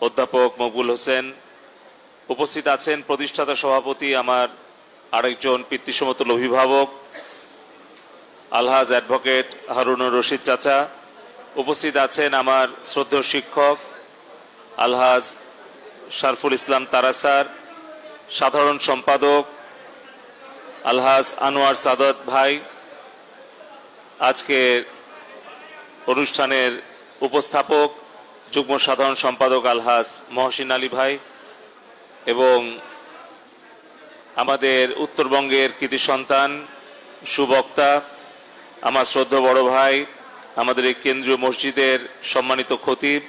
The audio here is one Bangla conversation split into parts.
অধ্যাপক মকবুল হোসেন, উপস্থিত আছেন প্রতিষ্ঠাতা সভাপতি আমার আরেকজন পিতৃসমতুল্য অভিভাবক আলহাজ অ্যাডভোকেট হারুনুর রশিদ চাচা, উপস্থিত আছেন আমার শ্রদ্ধেয় শিক্ষক আলহাজ শারফুল ইসলাম তারা স্যার, সাধারণ সম্পাদক আলহাজ আনোয়ার সাদত ভাই, আজকের অনুষ্ঠানের উপস্থাপক যুগ্ম সাধারণ সম্পাদক আলহাজ মহসিন আলী ভাই এবং আমাদের উত্তরবঙ্গের কৃতি সন্তান সুবক্তা আমার শ্রদ্ধেয় বড় ভাই, আমাদের এই কেন্দ্রীয় মসজিদের সম্মানিত খতিব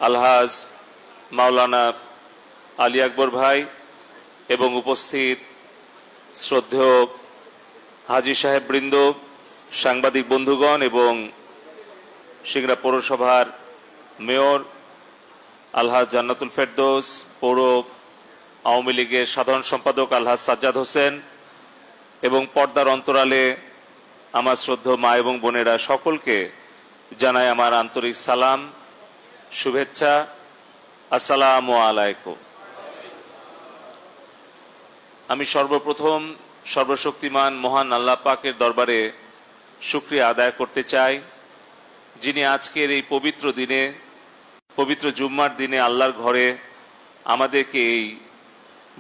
আলহাজ মাওলানা আলী আকবর ভাই এবং উপস্থিত শ্রদ্ধেয় হাজী সাহেব বৃন্দ, সাংবাদিক বন্ধুগণ এবং সিংড়া পৌরসভার মেয়র আলহাজ জান্নাতুল ফেরদৌস, পৌর আওয়ামী লীগের সাধারণ সম্পাদক আলহাজ সাজ্জাদ হোসেন এবং পর্দার অন্তরালে আমার শ্রদ্ধেয় মা এবং বোনেরা, সকলকে জানাই আমার আন্তরিক সালাম, শুভেচ্ছা। আসসালামু আলাইকুম। আমি সর্বপ্রথম সর্বশক্তিমান মহান আল্লাহ পাকের দরবারে শুকরিয়া আদায় করতে চাই, যিনি আজকের এই পবিত্র দিনে, পবিত্র জুম্মার দিনে আল্লাহর ঘরে আমাদেরকে এই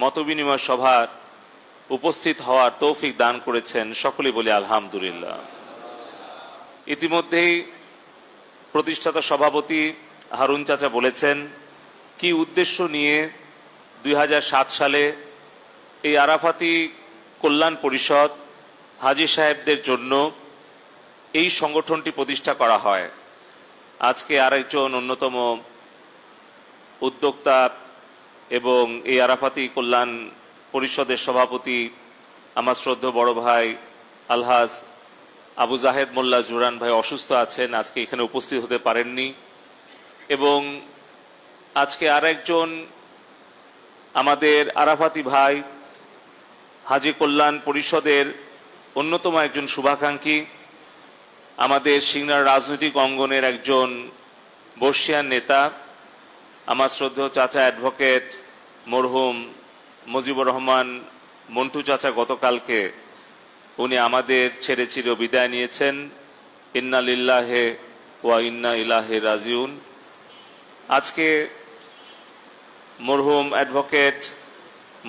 মতবিনিময় সভার উপস্থিত হওয়ার তৌফিক দান করেছেন। সকলে বলি আলহামদুলিল্লাহ। ইতিমধ্যেই প্রতিষ্ঠাতা সভাপতি হারুন চাচা বলেছেন কি উদ্দেশ্য নিয়ে 2007 সালে এই আরাফাতি কল্যাণ পরিষদ হাজী সাহেবদের জন্য এই সংগঠনটি প্রতিষ্ঠা করা হয়। আজকে আরেকজন অন্যতম উদ্যোক্তা এবং এই আরাফাতি কল্যাণ পরিষদের সভাপতি আমার শ্রদ্ধেয় বড় ভাই আলহাজ আবু জাহেদ মোল্লা জুরান ভাই অসুস্থ আছেন, আজকে এখানে উপস্থিত হতে পারেননি। এবং আজকে আরেকজন আমাদের আরাফাতি ভাই হাজী কল্যাণ পরিষদের অন্যতম একজন শুভাকাঙ্ক্ষী, আমাদের সিংড়ার রাজনৈতিক অঙ্গনের একজন বর্ষিয়ান নেতা, আমার শ্রদ্ধেয় চাচা অ্যাডভোকেট মরহুম মুজিবুর রহমান মন্টু চাচা, গতকালকে উনি আমাদের ছেড়ে চির বিদায় নিয়েছেন। ইন্না লিল্লাহে ওয়া ইন্না ইলাইহি রাজিউন। আজকে মরহুম অ্যাডভোকেট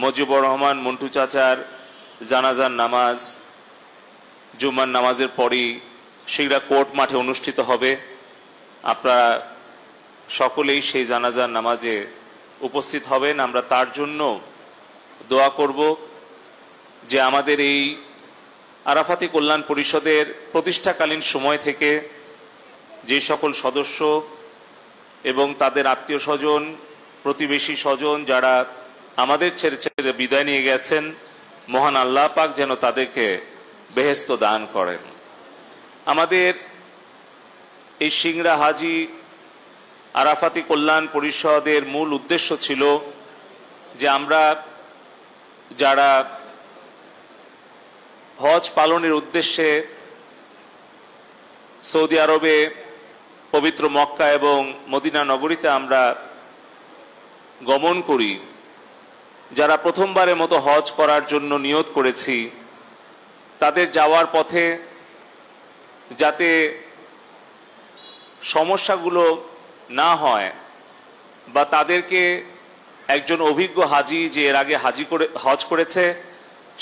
মুজিবুর রহমান মন্টু চাচার জানাজার নামাজ জুম্মার নামাজের পরই সিংড়া কোর্ট মাঠে অনুষ্ঠিত হবে। আপনারা সকলেই সেই জানাজার নামাজে উপস্থিত হবেন। আমরা তার জন্য দোয়া করব যে আমাদের এই আরাফাতি কল্যাণ পরিষদের প্রতিষ্ঠাকালীন সময় থেকে যে সকল সদস্য এবং তাদের আত্মীয় স্বজন, প্রতিবেশী স্বজন যারা আমাদের ছেড়ে ছেড়ে বিদায় নিয়ে গেছেন, মহান আল্লাহ পাক যেন তাদেরকে বেহেশত দান করেন। আমাদের এই সিংড়া হাজী আরাফাতি কল্যাণ পরিষদের মূল উদ্দেশ্য ছিল যে আমরা যারা হজ পালনের উদ্দেশ্যে সৌদি আরবে পবিত্র মক্কা এবং মদিনা নগরীতে আমরা গমন করি, যারা প্রথমবারের মতো হজ করার জন্য নিয়ত করেছি, তাদের যাওয়ার পথে যাতে সমস্যাগুলো না হয় বা তাদেরকে একজন অভিজ্ঞ হাজি যে এর আগে হজ করেছে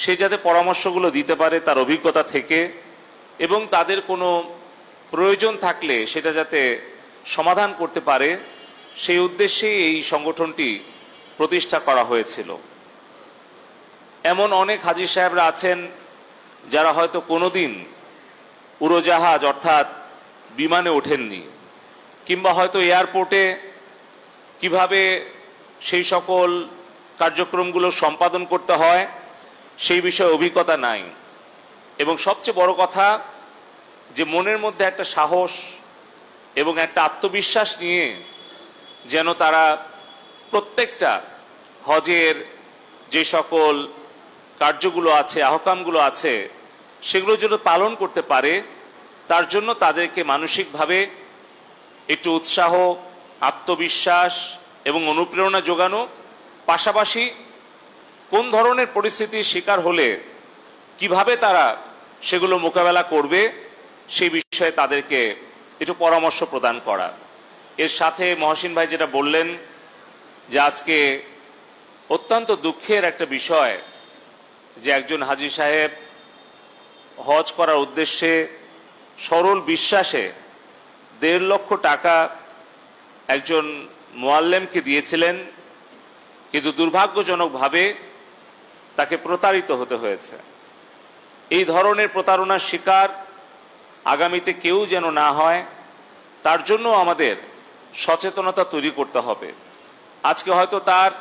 সে যাতে পরামর্শগুলো দিতে পারে তার অভিজ্ঞতা থেকে, এবং তাদের কোনো প্রয়োজন থাকলে সেটা যাতে সমাধান করতে পারে, সেই উদ্দেশ্যে এই সংগঠনটি প্রতিষ্ঠা করা হয়েছিল। এমন অনেক হাজী সাহেবরা আছেন যারা হয়তো কোনোদিন উড়োজাহাজ অর্থাৎ বিমানে ওঠেননি, কিংবা হয়তো এয়ারপোর্টে কিভাবে সেই সকল কার্যক্রমগুলো সম্পাদন করতে হয় সেই বিষয়ে অভিজ্ঞতা নাই। এবং সবচেয়ে বড় কথা যে মনের মধ্যে একটা সাহস এবং একটা আত্মবিশ্বাস নিয়ে যেন তারা প্রত্যেকটা হজের যে সকল কার্যগুলো আছে, আহকামগুলো আছে, সেগুলো যেন পালন করতে পারে, তার জন্য তাদেরকে মানসিকভাবে একটু উৎসাহ আত্মবিশ্বাস এবং অনুপ্রেরণা যোগানো, পাশাপাশি কোন ধরনের পরিস্থিতির শিকার হলে কিভাবে তারা সেগুলো মোকাবেলা করবে সেই বিষয়ে তাদেরকে একটু পরামর্শ প্রদান করা। এর সাথে মহসিন ভাই যেটা বললেন যে আজকে অত্যন্ত দুঃখের একটা বিষয় যে একজন হাজী সাহেব হজ করার উদ্দেশ্যে সরল বিশ্বাসে 1.5 লক্ষ টাকা একজন মুআল্লিমকে দিয়েছিলেন, কিন্তু দুর্ভাগ্যজনকভাবে তাকে প্রতারিত হতে হয়েছে। এই ধরনের প্রতারণার শিকার আগামীতে কেউ যেন না হয় তার জন্য আমাদের সচেতনতা তৈরি করতে হবে। আজকে হয়তো তার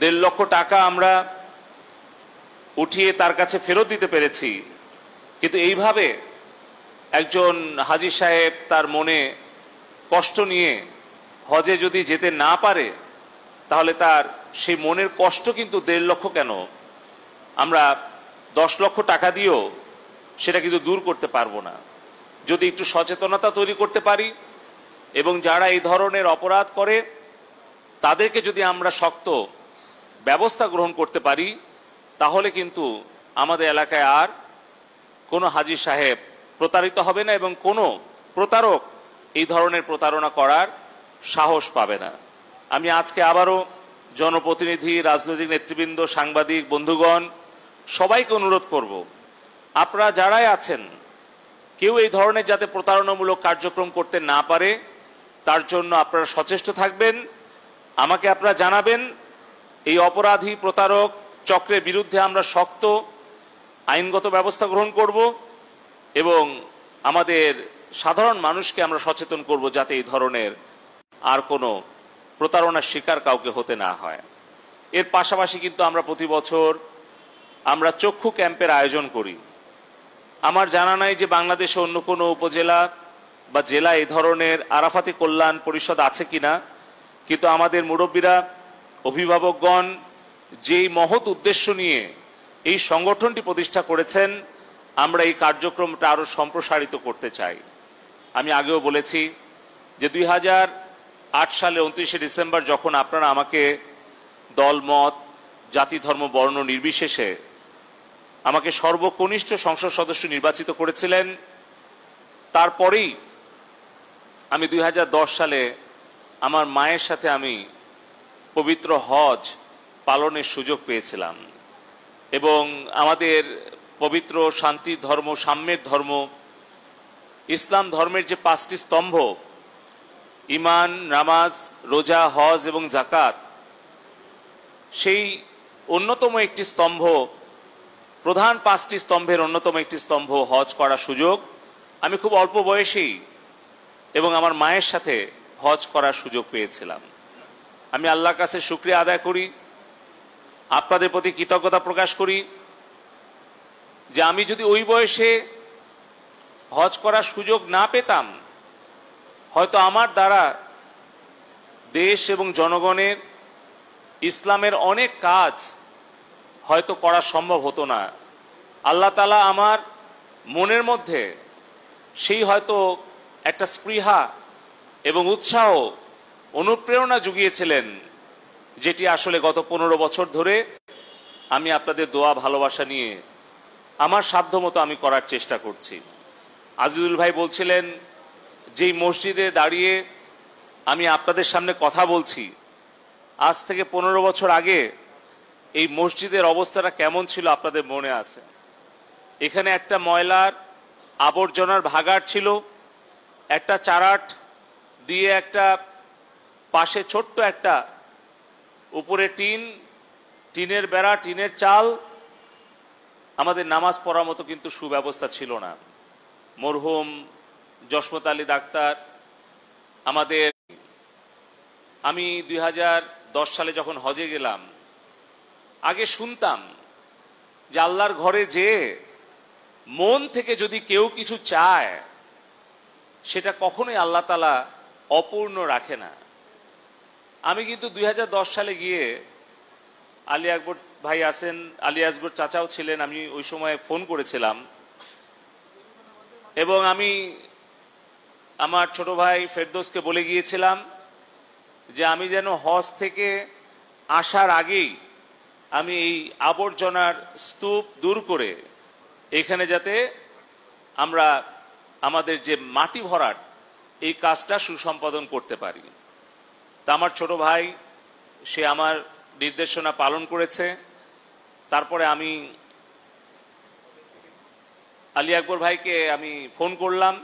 1.5 লক্ষ টাকা আমরা উঠিয়ে তার কাছে ফেরত দিতে পেরেছি, কিন্তু এইভাবে একজন হাজী সাহেব তার মনে কষ্ট নিয়ে হজে যদি যেতে না পারে তাহলে তার সেই মনের কষ্ট কিন্তু 1.5 লক্ষ কেন, আমরা 10 লক্ষ টাকা দিয়েও সেটা কিন্তু দূর করতে পারবো না। যদি একটু সচেতনতা তৈরি করতে পারি এবং যারা এই ধরনের অপরাধ করে তাদেরকে যদি আমরা শক্ত ব্যবস্থা গ্রহণ করতে পারি তাহলে কিন্তু আমাদের এলাকায় আর কোনো হাজী সাহেব প্রতারিত হবে না এবং কোনো প্রতারক এই ধরনের প্রতারণা করার সাহস পাবে না। আমি আজকে আবারও জনপ্রতিনিধি, রাজনৈতিক নেতৃবৃন্দ, সাংবাদিক বন্ধুগণ সবাইকে অনুরোধ করব, আপনারা যারাই আছেন কেউ এই ধরনের যাতে প্রতারণামূলক কার্যক্রম করতে না পারে তার জন্য আপনারা সচেষ্ট থাকবেন, আমাকে আপনারা জানাবেন। এই অপরাধী প্রতারক চক্রের বিরুদ্ধে আমরা শক্ত আইনগত ব্যবস্থা গ্রহণ করব এবং আমাদের সাধারণ মানুষকে আমরা সচেতন করব যাতে এই ধরনের আর কোনো প্রতারণার শিকার কাউকে হতে না হয়। এর পাশাপাশি কিন্তু আমরা প্রতি বছর আমরা চক্ষু ক্যাম্পের আয়োজন করি। আমার জানা নাই যে বাংলাদেশে অন্য কোনো উপজেলা বা জেলা এই ধরনের আরাফাতি কল্যাণ পরিষদ আছে কিনা, কিন্তু আমাদের মুরব্বীরা, অভিভাবকগণ যেই মহৎ উদ্দেশ্য নিয়ে এই সংগঠনটি প্রতিষ্ঠা করেছেন, আমরা এই কার্যক্রমটা আরো সম্প্রসারিত করতে চাই। আমি আগেও বলেছি যে 2008 সালে 29শে ডিসেম্বর যখন আপনারা আমাকে দল, মত, জাতি, ধর্ম, বর্ণ নির্বিশেষে আমাকে সর্বকনিষ্ঠ সংসদ সদস্য নির্বাচিত করেছিলেন, তারপরেই আমি 2010 সালে আমার মায়ের সাথে আমি পবিত্র হজ পালনের সুযোগ পেয়েছিলাম এবং আমাদের পবিত্র শান্তির ধর্ম, সাম্যের ধর্ম, ইসলাম ধর্মের যে 5টি স্তম্ভ, ঈমান, নামাজ, রোজা, হজ এবং যাকাত, সেই অন্যতম একটি স্তম্ভ, প্রধান 5টি স্তম্ভের অন্যতম একটি স্তম্ভ হজ করার সুযোগ আমি খুব অল্প বয়সেই এবং আমার মায়ের সাথে হজ করার সুযোগ পেয়েছিলাম। আমি আল্লাহর কাছে শুকরিয়া আদায় করি, আপনাদের প্রতি কৃতজ্ঞতা প্রকাশ করি যে আমি যদি ওই বয়সে হজ করার সুযোগ না পেতাম হয়তো আমার দ্বারা দেশ এবং জনগণের ইসলামের অনেক কাজ হয়তো করা সম্ভব হতো না। আল্লাহ তাআলা আমার মনের মধ্যে সেই হয়তো একটা স্পৃহা এবং উৎসাহ, অনুপ্রেরণা জুগিয়েছিলেন, যেটি আসলে গত 15 বছর ধরে আমি আপনাদের দোয়া ভালোবাসা নিয়ে আমার সাধ্যমতো আমি করার চেষ্টা করছি। আজিজুল ভাই বলছিলেন যেই মসজিদে দাঁড়িয়ে আমি আপনাদের সামনে কথা বলছি, আজ থেকে 15 বছর আগে এই মসজিদের অবস্থাটা কেমন ছিল আপনাদের মনে আছে। এখানে একটা ময়লার আবর্জনার ভাগাড় ছিল, একটা চারাট দিয়ে একটা পাশে ছোট্ট একটা উপরে টিনের বেড়া, টিনের চাল, আমাদের নামাজ পড়ার মতো কিন্তু সুব্যবস্থা ছিল না। মরহুম জসমত আলী ডাক্তার আমাদের, আমি 2010 সালে যখন হজে গেলাম, আগে শুনতাম যে আল্লাহর ঘরে যে মন থেকে যদি কেউ কিছু চায় সেটা কখনোই আল্লাহ তাআলা অপূর্ণ রাখে না। আমি কিন্তু 2010 সালে গিয়ে, আলী আকবর ভাই আছেন, আলী আসগর চাচাও ছিলেন, আমি ওই সময় ফোন করেছিলাম এবং আমি আমার ছোট ভাই ফেরদৌসকে বলে গিয়েছিলাম যে আমি যেন হজ থেকে আসার আগেই আমি এই আবর্জনার স্তূপ দূর করে এখানে যাতে আমরা আমাদের যে মাটি ভরাট এই কাজটা সুসম্পাদন করতে পারি। তা আমার ছোট ভাই সে আমার নির্দেশনা পালন করেছে। তারপরে আমি আলী আকবর ভাইকে আমি ফোন করলাম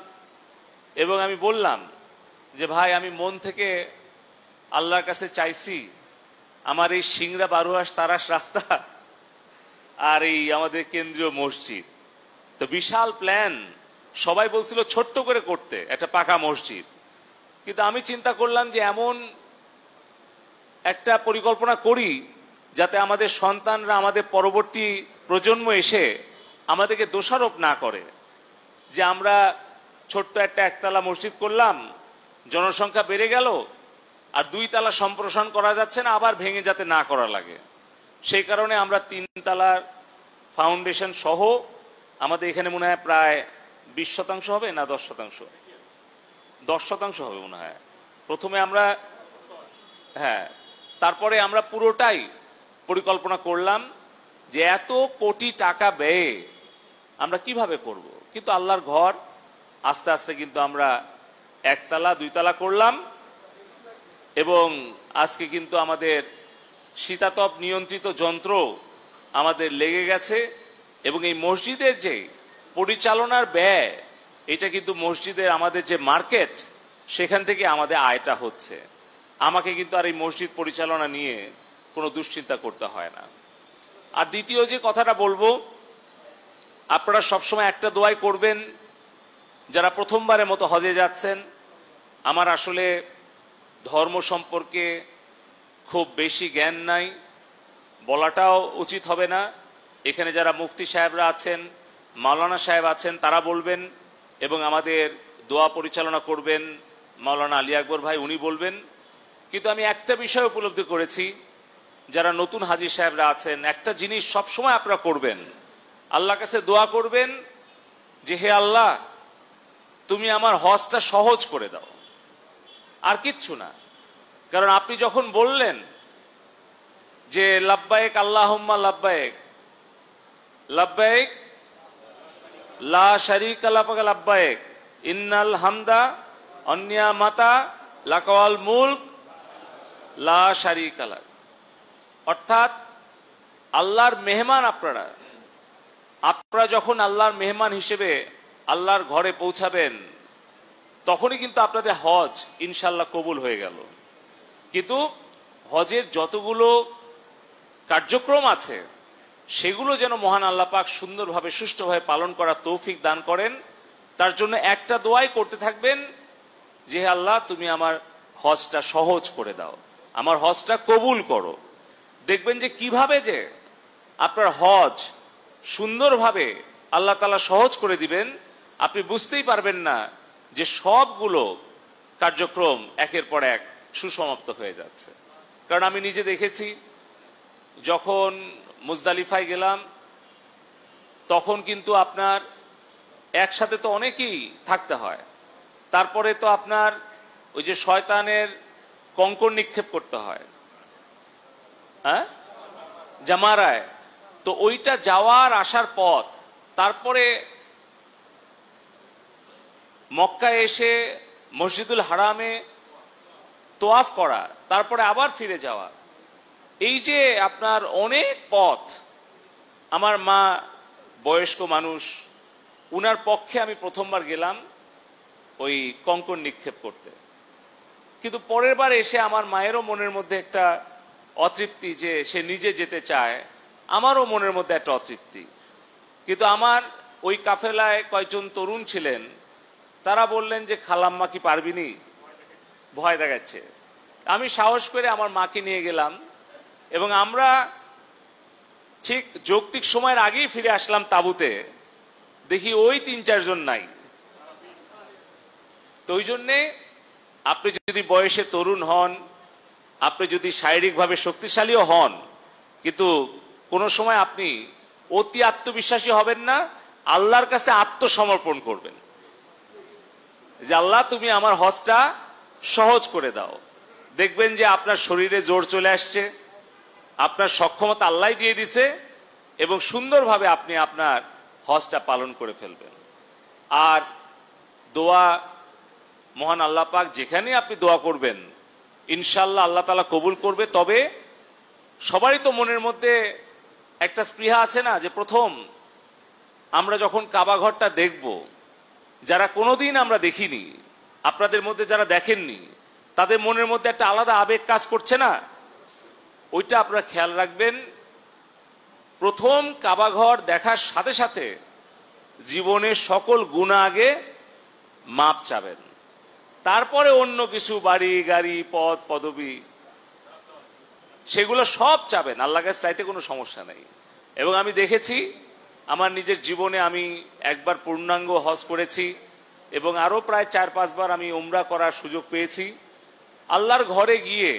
এবং আমি বললাম যে ভাই আমি মন থেকে আল্লাহর কাছে চাইছি আমার এই সিংড়া বারুহাস তারাস রাস্তা আর এই আমাদের কেন্দ্রীয় মসজিদ, তো বিশাল প্ল্যান, সবাই বলছিল ছোট্ট করে করতে একটা পাকা মসজিদ, কিন্তু আমি চিন্তা করলাম যে এমন একটা পরিকল্পনা করি যাতে আমাদের সন্তানরা, আমাদের পরবর্তী প্রজন্ম এসে আমাদেরকে দোষারোপ না করে যে আমরা ছোট্ট একটা একতলা মসজিদ করলাম, জনসংখ্যা বেড়ে গেল আর 2 তলা সম্প্রসারণ করা যাচ্ছে না, আবার ভেঙে যাতে না করা লাগে। সেই কারণে আমরা 3 তলার ফাউন্ডেশন সহ আমাদের এখানে মনে হয় প্রায় 20% হবে না 10%? 10% হবে মনে হয়। প্রথমে আমরা তারপরে আমরা পুরোটাই পরিকল্পনা করলাম যে এত কোটি টাকা ব্যয়ে আমরা কিভাবে করব, কিন্তু আল্লাহর ঘর আস্তে আস্তে কিন্তু আমরা 1 তলা 2 তলা করলাম এবং আজকে কিন্তু আমাদের শীতাতপ নিয়ন্ত্রিত যন্ত্র আমাদের লেগে গেছে এবং এই মসজিদের যে পরিচালনার ব্যয়, এটা কিন্তু মসজিদের আমাদের যে মার্কেট সেখান থেকে আমাদের আয়টা হচ্ছে। আমাকে কিন্তু আর এই মসজিদ পরিচালনা নিয়ে কোনো দুশ্চিন্তা করতে হয় না। আর দ্বিতীয় যে কথাটা বলবো, আপনারা সবসময় একটা দোয়াই করবেন যারা প্রথমবারের মতো হজে যাচ্ছেন। আমার আসলে ধর্ম সম্পর্কে খুব বেশি জ্ঞান নাই, বলাটাও উচিত হবে না। এখানে যারা মুফতি সাহেবরা আছেন, মাওলানা সাহেব আছেন, তারা বলবেন এবং আমাদের দোয়া পরিচালনা করবেন মাওলানা আলী আকবর ভাই, উনি বলবেন। কিন্তু আমি একটা বিষয় উপলব্ধি করেছি, যারা নতুন হাজী সাহেবরা আছেন, একটা জিনিস সবসময় আপনারা করবেন, আল্লাহর কাছে দোয়া করবেন যে হে আল্লাহ তুমি আমার হজটা সহজ করে দাও, আর কিচ্ছু না। কারণ আপনি যখন বললেন যে লাব্বাইক আল্লাহুম্মা লাব্বাইক, লাব্বাইক লা শারীকা লাক লাব্বাইক ইন্নাল হামদা অন্নিয়ামাতা লাকাল মুলক লা শারীকা লাক, অর্থাৎ আল্লাহর মেহমান আপনারা যখন আল্লাহর মেহমান হিসেবে আল্লাহর ঘরে পৌঁছাবেন, তখনই কিন্তু আপনাদের হজ ইনশাল্লাহ কবুল হয়ে গেল। কিন্তু হজের যতগুলো কার্যক্রম আছে সেগুলো যেন মহান আল্লাহ পাক সুন্দরভাবে সুষ্ঠুভাবে পালন করার তৌফিক দান করেন, তার জন্য একটা দোয়াই করতে থাকবেন যে আল্লাহ তুমি আমার হজটা সহজ করে দাও, আমার হজটা কবুল করো। দেখবেন যে কিভাবে যে আপনার হজ সুন্দরভাবে আল্লাহ তাআলা সহজ করে দিবেন, আপনি বুঝতেই পারবেন না যে সবগুলো কার্যক্রম একের পর এক সুসমাপ্ত হয়ে যাচ্ছে। কারণ আমি নিজে দেখেছি, যখন মুজদালিফায় গেলাম তখন কিন্তু আপনার একসাথে তো অনেকেই থাকতে হয়, তারপরে তো আপনার ওই যে শয়তানের কঙ্কর নিক্ষেপ করতে হয়, জামারায়, তো ওইটা যাওয়ার আসার পথ, তারপরে মক্কায় এসে মসজিদুল হারামে তোয়াফ করা, তারপরে আবার ফিরে যাওয়া, এই যে আপনার অনেক পথ। আমার মা বয়স্ক মানুষ, উনার পক্ষে আমি প্রথমবার গেলাম ওই কঙ্কর নিক্ষেপ করতে, কিন্তু পরের বার এসে আমার মায়েরও মনের মধ্যে একটা অতৃপ্তি যে সে নিজে যেতে চায়, আমারও মনের মধ্যে একটা অতৃপ্তি। কিন্তু আমার ওই কাফেলায় কয়েকজন তরুণ ছিলেন, তারা বললেন যে খালাম্মা কি পারবিনি, ভয় দেখাচ্ছে। আমি সাহস করে আমার মাকে নিয়ে গেলাম এবং আমরা ঠিক যৌক্তিক সময়ের আগেই ফিরে আসলাম তাঁবুতে, দেখি ওই 3-4 জন নাই। তো ওই জন্যে আপনি যদি বয়সে তরুণ হন, আপনি যদি শারীরিকভাবে শক্তিশালীও হন, কিন্তু কোনো সময় আপনি অতি আত্মবিশ্বাসী হবেন না, আল্লাহর কাছে আত্মসমর্পণ করবেন। যে আল্লাহ তুমি আমার হজটা সহজ করে দাও। দেখবেন যে আপনার শরীরে জোর চলে আসছে, আপনার সক্ষমতা আল্লাহ দিয়ে দিছে, এবং সুন্দরভাবে আপনি আপনার হজটা পালন করে ফেলবেন। আর দোয়া, মহান আল্লাহ পাক যেখানে আপনি দোয়া করবেন ইনশাল্লাহ আল্লাহ তাআলা কবুল করবে। তবে সবারই তো মনের মধ্যে একটা স্পৃহা আছে না, যে প্রথম আমরা যখন কাবা ঘরটা দেখব, যারা কোনোদিন আমরা দেখিনি, আপনাদের মধ্যে যারা দেখেননি, তাদের মনের মধ্যে একটা আলাদা আবেগ কাজ করছে না? ওইটা আপনারা খেয়াল রাখবেন। প্রথম কাবা ঘর দেখার সাথে সাথে জীবনের সকল গুনাহ আগে মাপ চাবেন, তারপরে অন্য কিছু বাড়ি গাড়ি পদ পদবি সেগুলো সব চাবেন। আল্লাহর কাছে চাইতে কোনো সমস্যা নেই। এবং আমি দেখেছি আমার নিজের জীবনে, আমি একবার পূর্ণাঙ্গ হজ করেছি এবং আরো প্রায় 4-5 বার আমি উমরা করার সুযোগ পেয়েছি। আল্লাহর ঘরে গিয়ে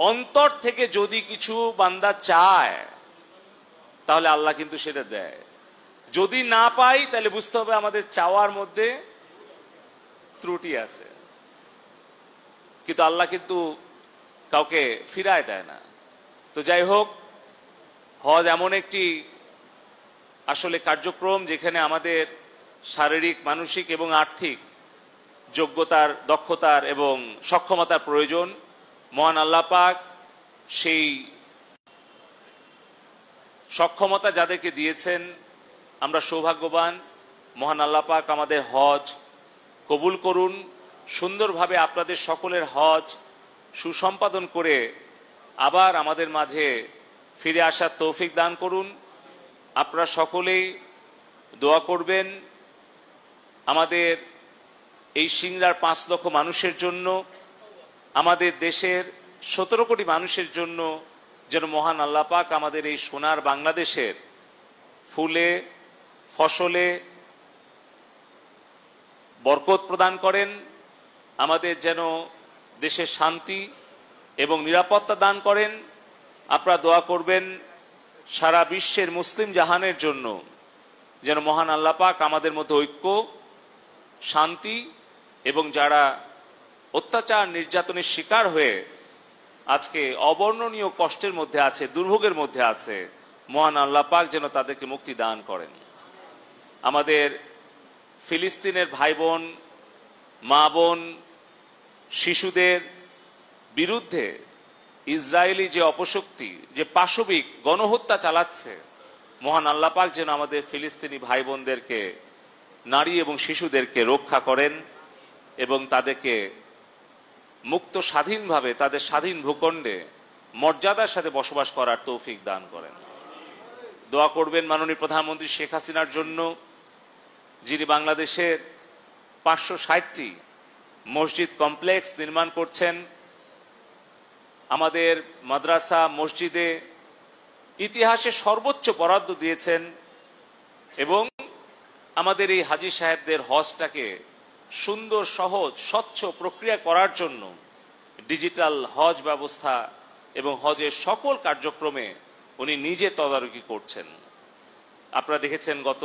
অন্তর থেকে যদি কিছু বান্দা চায় তাহলে আল্লাহ কিন্তু সেটা দেয়। যদি না পাই তাহলে বুঝতে হবে আমাদের চাওয়ার মধ্যে ত্রুটি আছে। কিন্তু আল্লাহ কিন্তু কাউকে ফিরায় দেয় না। তো যাই হোক, হজ এমন একটি আসলে কার্যক্রম যেখানে আমাদের শারীরিক, মানসিক এবং আর্থিক যোগ্যতার, দক্ষতার এবং সক্ষমতার প্রয়োজন। মহান আল্লাহ পাক সেই সক্ষমতা যাদেরকে দিয়েছেন আমরা সৌভাগ্যবান। মহান আল্লাহ পাক আমাদের হজ কবুল করুন। সুন্দরভাবে আপনাদের সকলের হজ সুসম্পাদন করে আবার আমাদের মাঝে ফিরে আসার তৌফিক দান করুন। আপনারা সকলেই দোয়া করবেন আমাদের এই সিংড়ার 5 লক্ষ মানুষের জন্য, আমাদের দেশের 17 কোটি মানুষের জন্য, যেন মহান আল্লাহ পাক আমাদের এই সোনার বাংলাদেশের ফুলে ফসলে বরকত প্রদান করেন, আমাদের যেন দেশের শান্তি এবং নিরাপত্তা দান করেন। আপনারা দোয়া করবেন সারা বিশ্বের মুসলিম জাহানের জন্য, যেন মহান আল্লাহ পাক আমাদের মধ্যে ঐক্য, শান্তি এবং যারা অত্যাচার নির্যাতনের শিকার হয়ে আজকে অবর্ণনীয় কষ্টের মধ্যে আছে, দুর্ভোগের মধ্যে আছে, মহান আল্লাহ পাক যেন তাদেরকে মুক্তি দান করেন। আমাদের ফিলিস্তিনের ভাই বোন, মা বোন, শিশুদের বিরুদ্ধে ইসরায়েলি যে অপশক্তি, যে পাশবিক গণহত্যা চালাচ্ছে, মহান আল্লাহ পাক যেন আমাদের ফিলিস্তিনি ভাই বোনদেরকে, নারী এবং শিশুদেরকে রক্ষা করেন এবং তাদেরকে মুক্ত স্বাধীনভাবে তাদের স্বাধীন ভূখণ্ডে মর্যাদার সাথে বসবাস করার তৌফিক দান করেন। দোয়া করবেন মাননীয় প্রধানমন্ত্রী শেখ হাসিনার জন্য, যিনি বাংলাদেশের 560টি মসজিদ কমপ্লেক্স নির্মাণ করছেন, আমাদের মাদ্রাসা মসজিদে ইতিহাসে সর্বোচ্চ বরাদ্দ দিয়েছেন এবং আমাদের এই হাজী সাহেবদের হজটাকে সুন্দর, সহজ, স্বচ্ছ প্রক্রিয়া করার জন্য ডিজিটাল হজ ব্যবস্থা এবং হজের সকল কার্যক্রমে উনি নিজে তদারকি করছেন। আপনারা দেখেছেন গত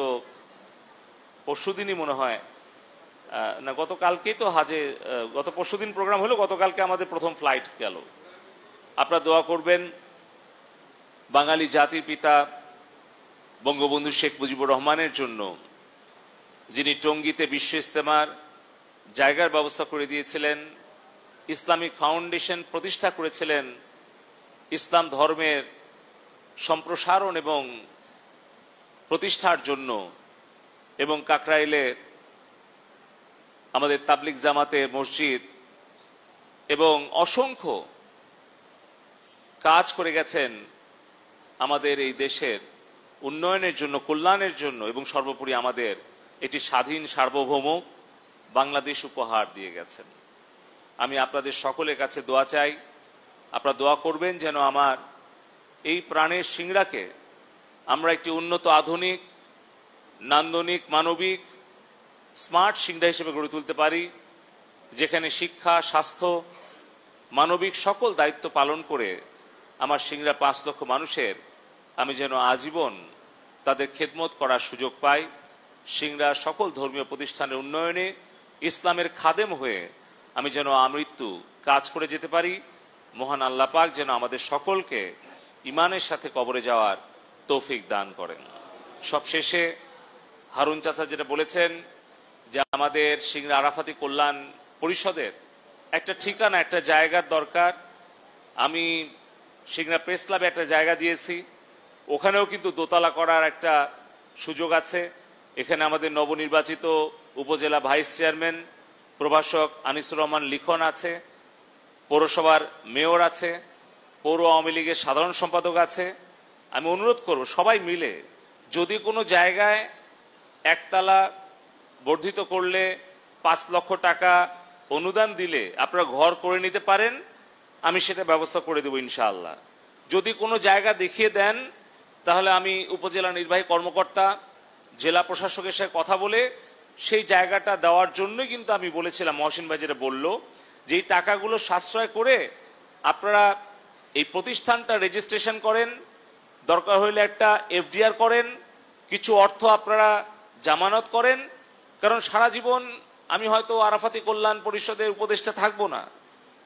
পরশুদিনই মনে হয় না, গতকালকেই তো গত পরশুদিন প্রোগ্রাম হলো, গতকালকে আমাদের প্রথম ফ্লাইট গেল। আপনারা দোয়া করবেন বাঙালি জাতির পিতা বঙ্গবন্ধু শেখ মুজিবুর রহমানের জন্য, যিনি টঙ্গীতে বিশ্ব ইজতেমার জায়গার ব্যবস্থা করে দিয়েছিলেন, ইসলামিক ফাউন্ডেশন প্রতিষ্ঠা করেছিলেন ইসলাম ধর্মের সম্প্রসারণ এবং প্রতিষ্ঠার জন্য, এবং কাকরাইলে আমাদের তাবলিগ জামাতে মসজিদ এবং অসংখ্য কাজ করে গেছেন আমাদের এই দেশের উন্নয়নের জন্য, কল্যাণের জন্য, এবং সর্বোপরি আমাদের এটি স্বাধীন সার্বভৌম বাংলাদেশ উপহার দিয়ে গেছেন। আমি আপনাদের সকলের কাছে দোয়া চাই, আপনারা দোয়া করবেন যেন আমার এই প্রাণের সিংড়াকে আমরা একটি উন্নত, আধুনিক, নান্দনিক, মানবিক, স্মার্ট সিংড়া হিসেবে গড়ে তুলতে পারি, যেখানে শিক্ষা, স্বাস্থ্য, মানবিক সকল দায়িত্ব পালন করে আমার সিংড়া 5 লক্ষ মানুষের আমি যেন আজীবন তাদের খেদমত করার সুযোগ পাই। সিংড়া সকল ধর্মীয় প্রতিষ্ঠানের উন্নয়নে ইসলামের খাদেম হয়ে আমি যেন আমৃত্যু কাজ করে যেতে পারি। মহান আল্লাহ পাক যেন আমাদের সকলকে ইমানের সাথে কবরে যাওয়ার তৌফিক দান করেন। সবশেষে হারুন চাচা যেটা বলেছেন যে আমাদের সিংড়া আরাফাতি কল্যাণ পরিষদের একটা ঠিকানা, একটা জায়গার দরকার। আমি সিংড়া প্রেস ক্লাবে একটা জায়গা দিয়েছি, ওখানেও কিন্তু দোতলা করার একটা সুযোগ আছে। এখানে আমাদের নবনির্বাচিত উপজেলা ভাইস চেয়ারম্যান প্রভাষক আনিসুর রহমান লিখন আছে, পৌরসভার মেয়র আছে, পৌর আওয়ামী লীগের সাধারণ সম্পাদক আছে। আমি অনুরোধ করব সবাই মিলে যদি কোনো জায়গায় একতলা বর্ধিত করলে 5 লক্ষ টাকা অনুদান দিলে আপনারা ঘর করে নিতে পারেন, আমি সেটা ব্যবস্থা করে দেব ইনশাআল্লাহ। যদি কোনো জায়গা দেখিয়ে দেন তাহলে আমি উপজেলা নির্বাহী কর্মকর্তা জেলা প্রশাসকের সাথে কথা বলে সেই জায়গাটা দেওয়ার জন্যই কিন্তু আমি বলেছিলাম, মহসিন ভাই যেটা বলল যে এই টাকাগুলো সাশ্রয় করে আপনারা এই প্রতিষ্ঠানটা রেজিস্ট্রেশন করেন, দরকার হইলে একটা এফডিআর করেন, কিছু অর্থ আপনারা জামানত করেন। কারণ সারা জীবন আমি হয়তো আরাফাতি কল্যাণ পরিষদের উপদেষ্টা থাকবো না,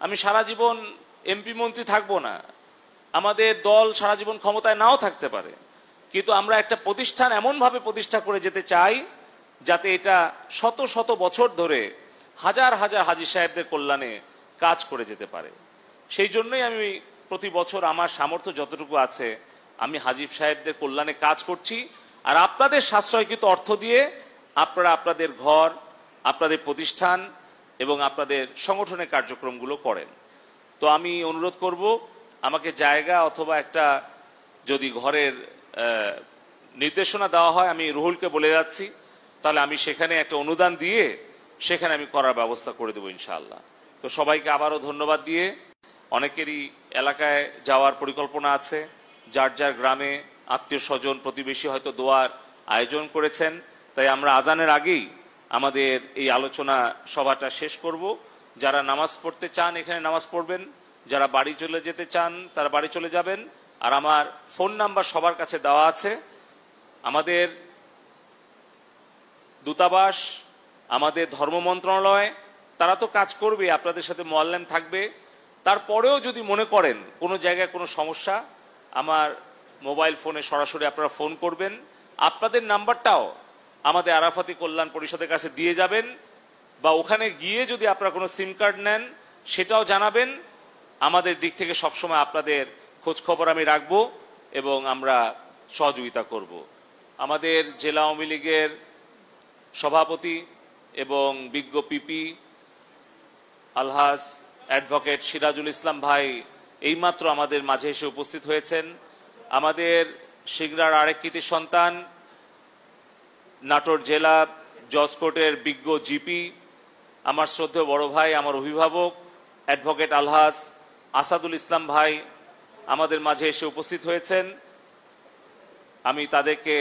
আমি সারা জীবন এমপি মন্ত্রী থাকবো না, আমাদের দল সারা জীবন ক্ষমতায় নাও থাকতে পারে, কিন্তু আমরা একটা প্রতিষ্ঠান এমনভাবে প্রতিষ্ঠা করে যেতে চাই যাতে এটা শত শত বছর ধরে হাজার হাজার হাজী সাহেবদের কল্যাণে কাজ করে যেতে পারে। সেই জন্যই আমি প্রতি বছর আমার সামর্থ্য যতটুকু আছে আমি হাজী সাহেবদের কল্যাণে কাজ করছি। আর আপনাদের সাশ্রয়কৃত অর্থ দিয়ে আপনারা আপনাদের ঘর, আপনাদের প্রতিষ্ঠান এবং আপনাদের সংগঠনের কার্যক্রমগুলো করেন। তো আমি অনুরোধ করব আমাকে জায়গা অথবা একটা যদি ঘরের নির্দেশনা দেওয়া হয়, আমি রুহুলকে বলে যাচ্ছি, তাহলে আমি সেখানে একটা অনুদান দিয়ে সেখানে আমি করার ব্যবস্থা করে দেবো ইনশাআল্লাহ। তো সবাইকে আবারও ধন্যবাদ দিয়ে, অনেকেরই এলাকায় যাওয়ার পরিকল্পনা আছে, যার যার গ্রামে আত্মীয় স্বজন প্রতিবেশী হয়তো দোয়ার আয়োজন করেছেন, তাই আমরা আজানের আগেই আমাদের এই আলোচনা সভাটা শেষ করব। যারা নামাজ পড়তে চান এখানে নামাজ পড়বেন, যারা বাড়ি চলে যেতে চান তারা বাড়ি চলে যাবেন। আর আমার ফোন নাম্বার সবার কাছে দেওয়া আছে। আমাদের দূতাবাস, আমাদের ধর্ম মন্ত্রণালয় তারা তো কাজ করবে, আপনাদের সাথে মোয়াল্লেম থাকবে। তারপরেও যদি মনে করেন কোনো জায়গায় কোনো সমস্যা, আমার মোবাইল ফোনে সরাসরি আপনারা ফোন করবেন। আপনাদের নাম্বারটাও আমাদের আরাফাতি কল্যাণ পরিষদের কাছে দিয়ে যাবেন, বা ওখানে গিয়ে যদি আপনারা কোনো সিম কার্ড নেন সেটাও জানাবেন। আমাদের দিক থেকে সবসময় আপনাদের খোঁজ খবর আমি রাখবো এবং আমরা সহযোগিতা করব। আমাদের জেলা আওয়ামী লীগের সভাপতি এবং বিজ্ঞ পিপি আলহাজ অ্যাডভোকেট সিরাজুল ইসলাম ভাই এইমাত্র আমাদের মাঝে এসে উপস্থিত হয়েছেন। আমাদের সিংড়ার আরেক কৃতি সন্তান, নাটোর জেলা জজ কোর্টের বিজ্ঞ জিপি, আমার শ্রদ্ধেয় বড় ভাই, আমার অভিভাবক অ্যাডভোকেট আলহাজ আসাদুল ইসলাম ভাই আমাদের মাঝে এসে উপস্থিত হয়েছেন। আমি তাদেরকে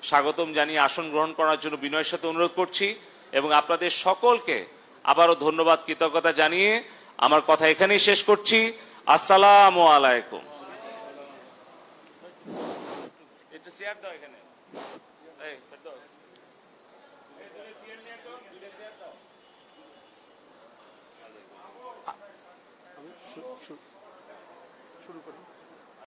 স্বাগতম জানিয়ে আসন গ্রহণ করার জন্য বিনয়ের সাথে অনুরোধ করছি এবং আপনাদের সকলকে আবারও ধন্যবাদ, কৃতজ্ঞতা জানিয়ে আমার কথা এখানেই শেষ করছি। আসসালামু আলাইকুম। শুরু করি।